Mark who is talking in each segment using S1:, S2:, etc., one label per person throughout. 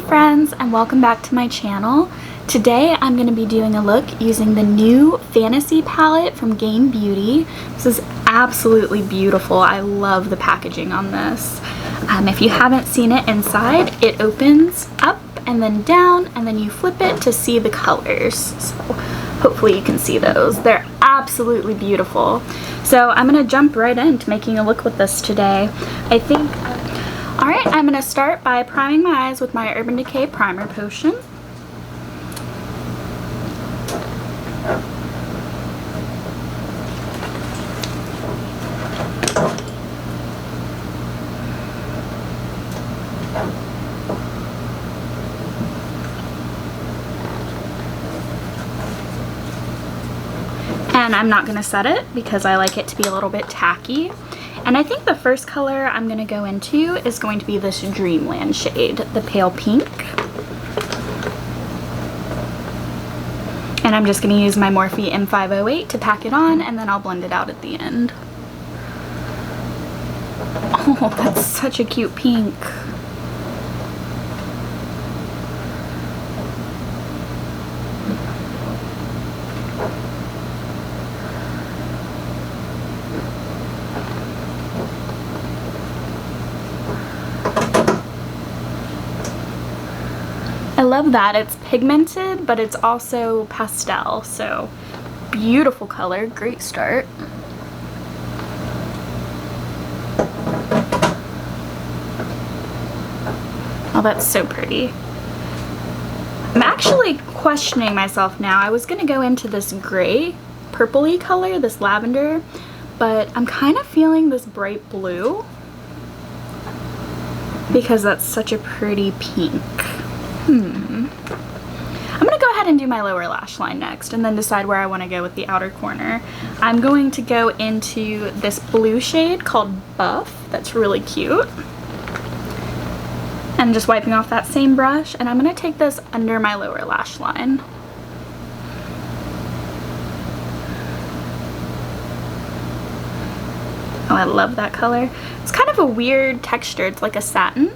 S1: friends, and welcome back to my channel. Today I'm going to be doing a look using the new Fantasy palette from Gain Beauty. This is absolutely beautiful. I love the packaging on this. If you haven't seen it inside, it opens up and then down, and then you flip it to see the colors. So hopefully you can see those. They're absolutely beautiful. So I'm going to jump right into making a look with this today. Alright, I'm going to start by priming my eyes with my Urban Decay Primer Potion. And I'm not going to set it because I like it to be a little bit tacky. And I think the first color I'm going to go into is going to be this Dreamland shade, the pale pink. And I'm just going to use my Morphe M508 to pack it on, and then I'll blend it out at the end. Oh, that's such a cute pink. I love that. It's pigmented, but it's also pastel, so beautiful color, great start. Oh, that's so pretty. I'm actually questioning myself now. I was gonna go into this gray, purpley color, this lavender, but I'm kind of feeling this bright blue because that's such a pretty pink. I'm gonna go ahead and do my lower lash line next and then decide where I want to go with the outer corner. I'm going to go into this blue shade called Buff. That's really cute. And just wiping off that same brush, and I'm gonna take this under my lower lash line. Oh, I love that color. It's kind of a weird texture. It's like a satin.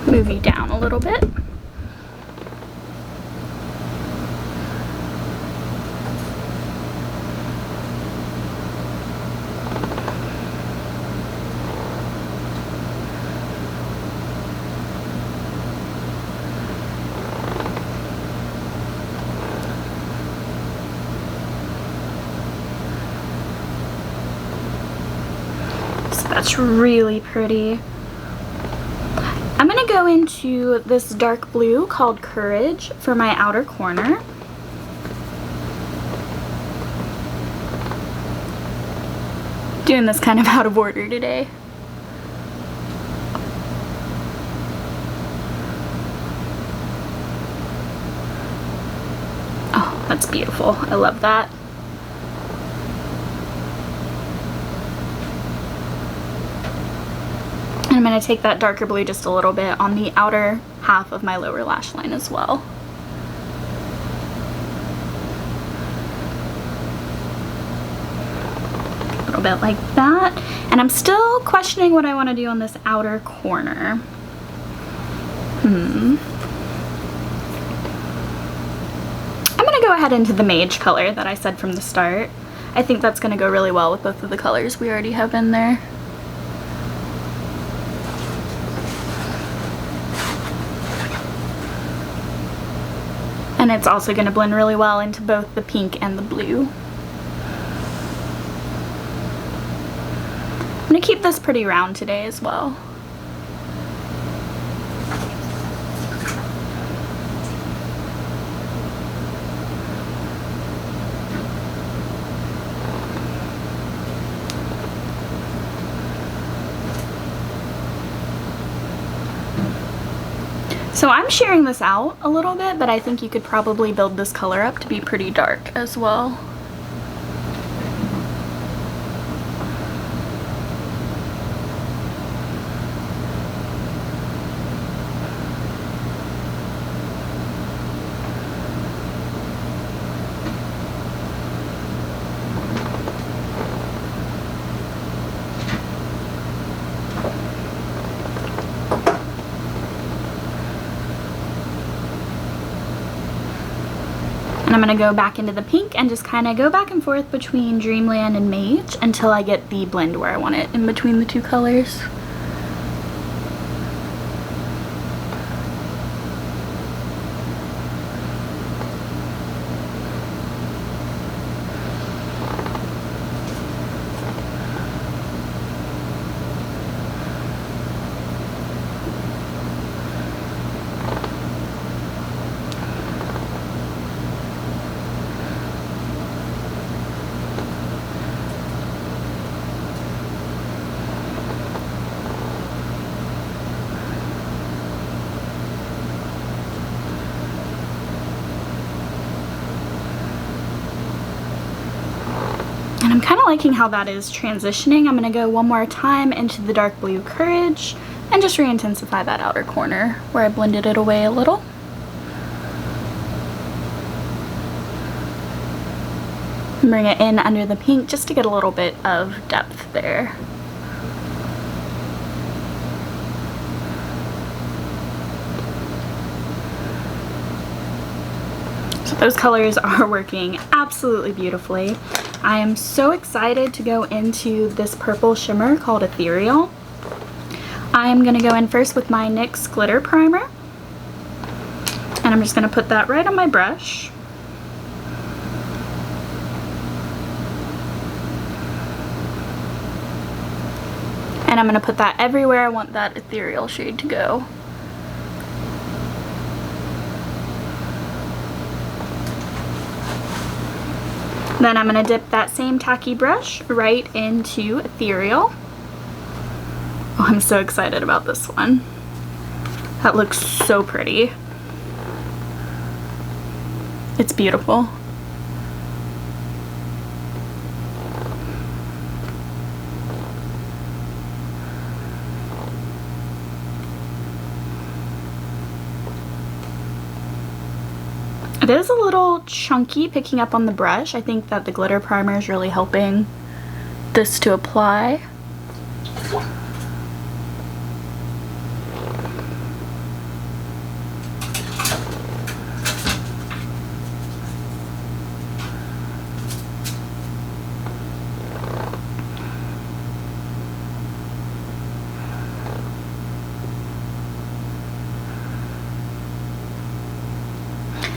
S1: Move you down a little bit. So that's really pretty. I'm going to go into this dark blue called Courage for my outer corner. Doing this kind of out of order today. Oh, that's beautiful. I love that. I'm going to take that darker blue just a little bit on the outer half of my lower lash line as well. A little bit like that. And I'm still questioning what I want to do on this outer corner. I'm going to go ahead into the Mage color that I said from the start. I think that's going to go really well with both of the colors we already have in there. And it's also going to blend really well into both the pink and the blue. I'm going to keep this pretty round today as well. So I'm sharing this out a little bit, but I think you could probably build this color up to be pretty dark as well. And I'm going to go back into the pink and just kind of go back and forth between Dreamland and Mage until I get the blend where I want it in between the two colors. And I'm kind of liking how that is transitioning. I'm going to go one more time into the dark blue Courage and just re-intensify that outer corner where I blended it away a little. And bring it in under the pink just to get a little bit of depth there. So those colors are working absolutely beautifully. I am so excited to go into this purple shimmer called Ethereal. I am going to go in first with my NYX glitter primer, and I'm just going to put that right on my brush. And I'm going to put that everywhere I want that ethereal shade to go. Then I'm going to dip that same tacky brush right into Ethereal. Oh, I'm so excited about this one. That looks so pretty. It's beautiful. It is a little chunky picking up on the brush. I think that the glitter primer is really helping this to apply.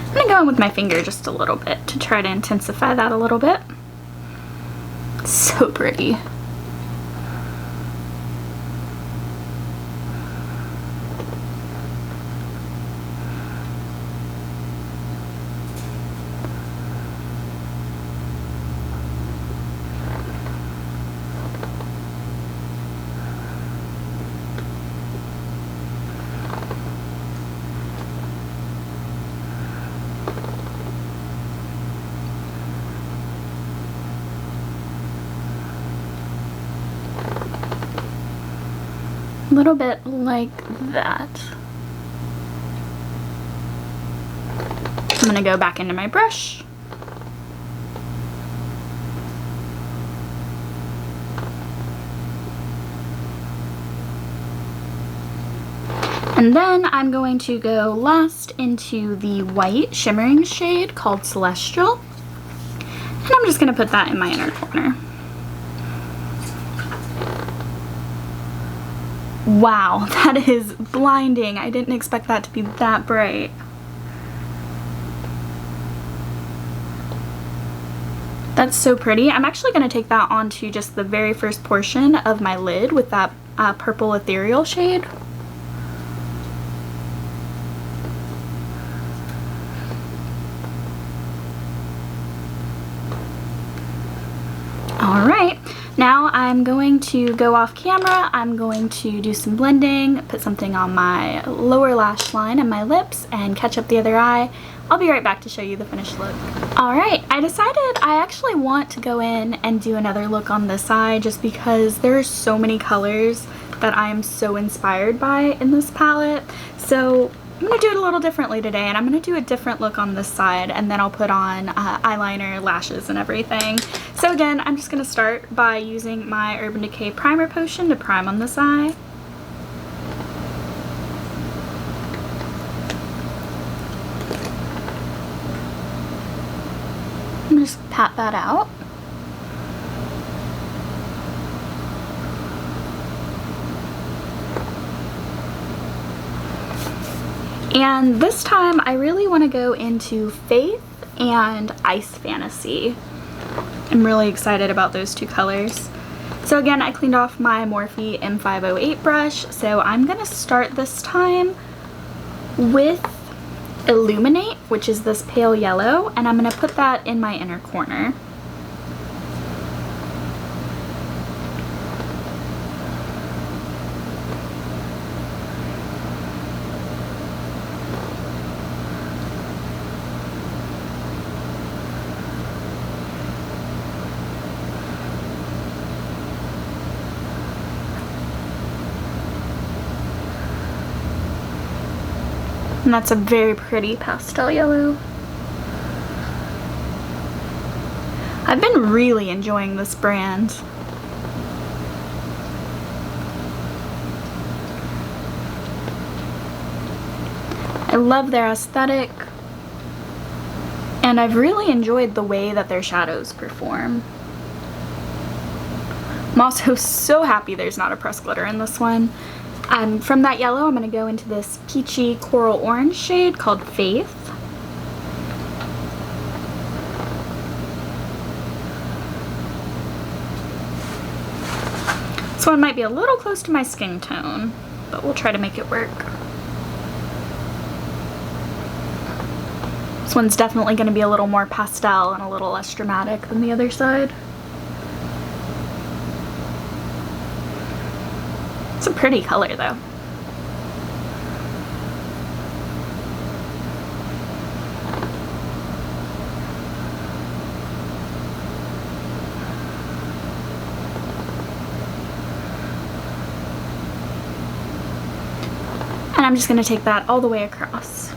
S1: I'm going to go in with my finger just a little bit to try to intensify that a little bit. So pretty. A little bit like that. I'm going to go back into my brush. And then I'm going to go last into the white shimmering shade called Celestial. And I'm just going to put that in my inner corner. Wow, that is blinding. I didn't expect that to be that bright. That's so pretty. I'm actually going to take that onto just the very first portion of my lid with that purple ethereal shade. Alright, now I'm going to go off camera. I'm going to do some blending, put something on my lower lash line and my lips, and catch up the other eye. I'll be right back to show you the finished look. Alright, I decided I actually want to go in and do another look on this eye just because there are so many colors that I am so inspired by in this palette. So I'm going to do it a little differently today, and I'm going to do a different look on this side, and then I'll put on eyeliner, lashes, and everything. So again, I'm just going to start by using my Urban Decay Primer Potion to prime on this eye. pat that out. And this time I really want to go into Faith and Ice Fantasy. I'm really excited about those two colors. So again, I cleaned off my Morphe M508 brush, so I'm gonna start this time with Illuminate, which is this pale yellow, and I'm gonna put that in my inner corner. And that's a very pretty pastel yellow. I've been really enjoying this brand. I love their aesthetic, and I've really enjoyed the way that their shadows perform. I'm also so happy there's not a pressed glitter in this one. From that yellow, I'm going to go into this peachy coral orange shade called Faith. This one might be a little close to my skin tone, but we'll try to make it work. This one's definitely going to be a little more pastel and a little less dramatic than the other side. It's a pretty color though. And I'm just going to take that all the way across.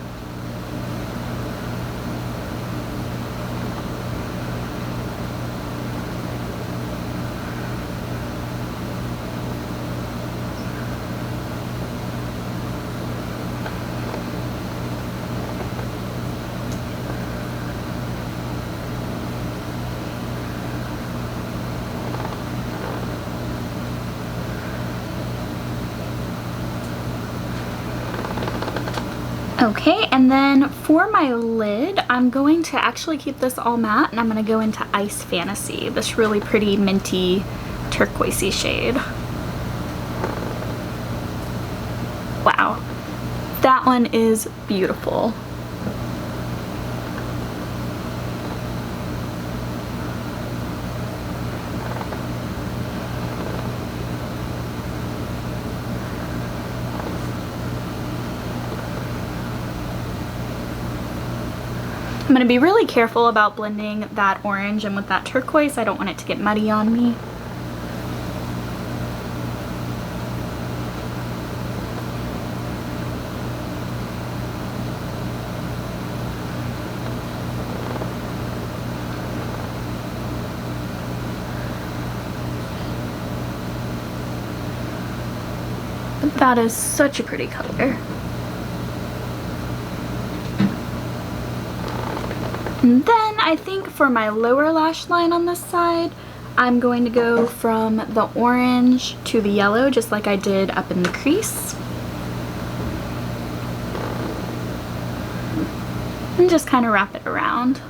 S1: Okay, and then for my lid, I'm going to actually keep this all matte, and I'm going to go into Ice Fantasy, this really pretty minty turquoisey shade. Wow, that one is beautiful. I'm going to be really careful about blending that orange in with that turquoise. I don't want it to get muddy on me. But that is such a pretty color. And then I think for my lower lash line on this side, I'm going to go from the orange to the yellow, just like I did up in the crease. And just kind of wrap it around.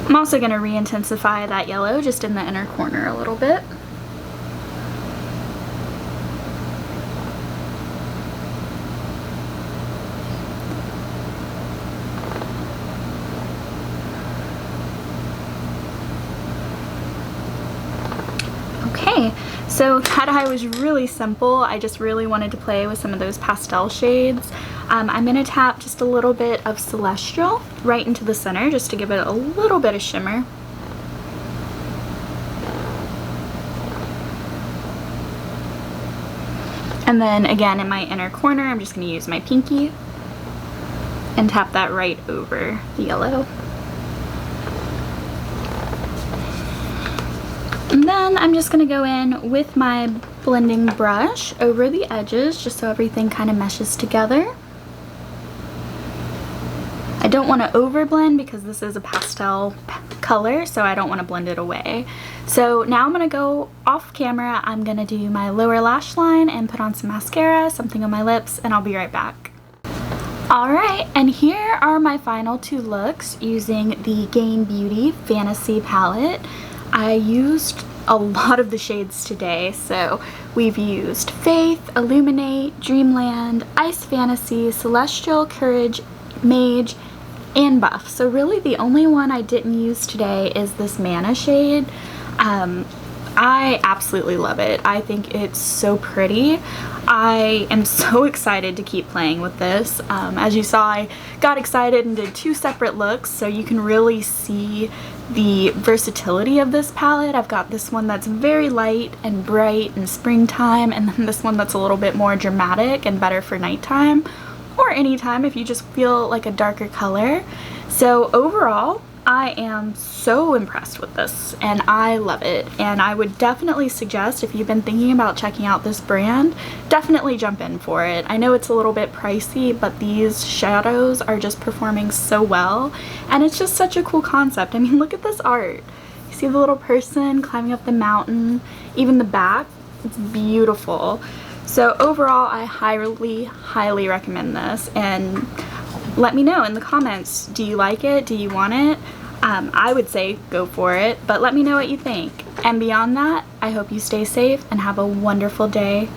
S1: I'm also going to re-intensify that yellow just in the inner corner a little bit. Okay, so that eye was really simple. I just really wanted to play with some of those pastel shades. I'm going to tap just a little bit of Celestial right into the center just to give it a little bit of shimmer. And then again in my inner corner, I'm just going to use my pinky and tap that right over the yellow. And then I'm just going to go in with my blending brush over the edges just so everything kind of meshes together. I don't want to overblend because this is a pastel color, so I don't want to blend it away. So now I'm going to go off camera. I'm going to do my lower lash line and put on some mascara, something on my lips, and I'll be right back. Alright, and here are my final two looks using the Gain Beauty Fantasy palette. I used a lot of the shades today, so we've used Faith, Illuminate, Dreamland, Ice Fantasy, Celestial, Courage, Mage, and Buff. So really the only one I didn't use today is this Mana shade. I absolutely love it. I think it's so pretty. I am so excited to keep playing with this. As you saw, I got excited and did two separate looks, so you can really see the versatility of this palette. I've got this one that's very light and bright and springtime, and then this one that's a little bit more dramatic and better for nighttime, or anytime if you just feel like a darker color. So overall, I am so impressed with this and I love it, and I would definitely suggest, if you've been thinking about checking out this brand, definitely jump in for it. I know it's a little bit pricey, but these shadows are just performing so well, and it's just such a cool concept. I mean, look at this art. You see the little person climbing up the mountain, even the back, it's beautiful. So overall, I highly recommend this, and let me know in the comments, do you like it? Do you want it? I would say go for it, but let me know what you think. And beyond that, I hope you stay safe and have a wonderful day.